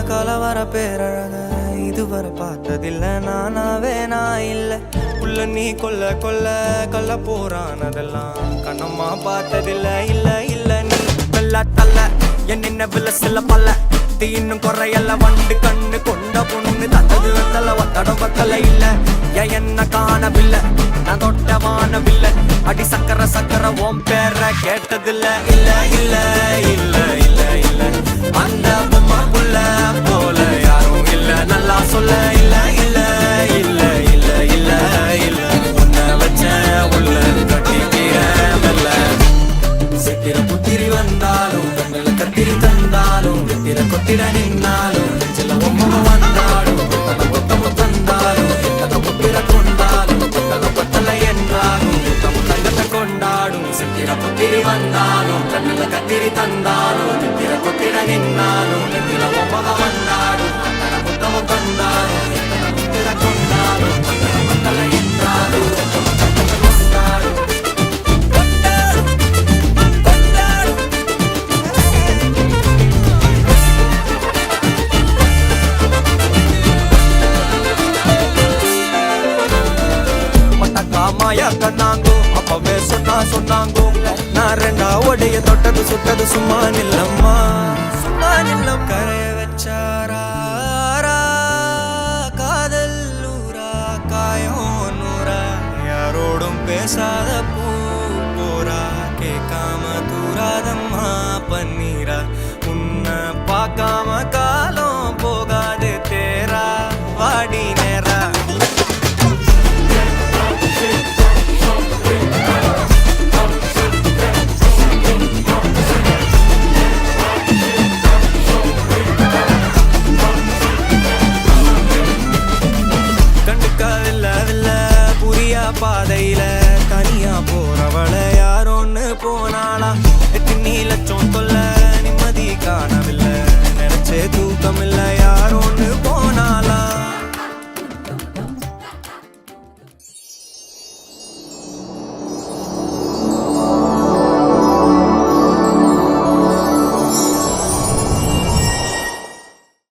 கலவர பேரழக இதுவரை பார்த்ததில்லை நானாவே நான் இல்லை உள்ள நீ கொல்ல கொல்ல கொல்ல போறானதெல்லாம் கண்ணம்மா பார்த்ததில்லை இல்ல இல்ல நீ வெள்ள தள்ள என்ன வில சில பல்ல இன்னும் குறையல்ல வண்டு கண்ணு கொண்ட பொண்ணு தந்தது வந்தல ஒத்தடம் பத்தல இல்ல என்ன காணவில்லை நான் தொட்ட வானவில்லை அடி சக்கர சக்கர ஓம் பேர கேட்டதில்ல இல்ல இல்ல இல்ல இல்ல இல்ல அந்த பொம்மாக்குள்ள போல யாரும் இல்ல நல்லா சொல்ல இல்ல இல்ல இல்ல இல்ல இல்ல இல்ல உன்னை வச்ச உள்ள கட்டிக்கிற மெல்ல சித்திர புத்திரி வந்தாலும் கண்களை கத்திரி தந்தாலும் வெத்திர கொத்திட நின்னாலும் சில ஒம்ம வந்தாலும் கொத்தமு தந்தாலும் எத்தனை புத்திர கொண்டாலும் கொத்தல கொத்தல என்றாலும் தங்கத்தை கொண்டாடும் சித்திர புத்திரி வந்தாலும் கண்களை கத்திரி தந்தாலும் வெத்திர கொத்திட நின்னாலும் சில ஒம்ம வந்தாலும் கொத்தமு தந்தாலும் எத்தனை புத்திர கொண்டாலும் கொத்தல கொத்தல என்றாலும் மாயா கண்ணாங்கோ அப்பவே சொன்னாங்கோ நான் ரெண்டா ஒடைய தொட்டது சுட்டது சும்மா நில்லம்மா சும்மா நில்லம் கரைய வச்சாரா காதல் ஊரா காயம் நூறா யாரோடும் பேசாத பூ போரா கேட்காம தூராதம்மா பன்னீரா உன்னை பார்க்காம காலம் போகாது தேரா வாடி நேரா பாதையில தனியா போறவள யாரோன்னு போனாளா நீல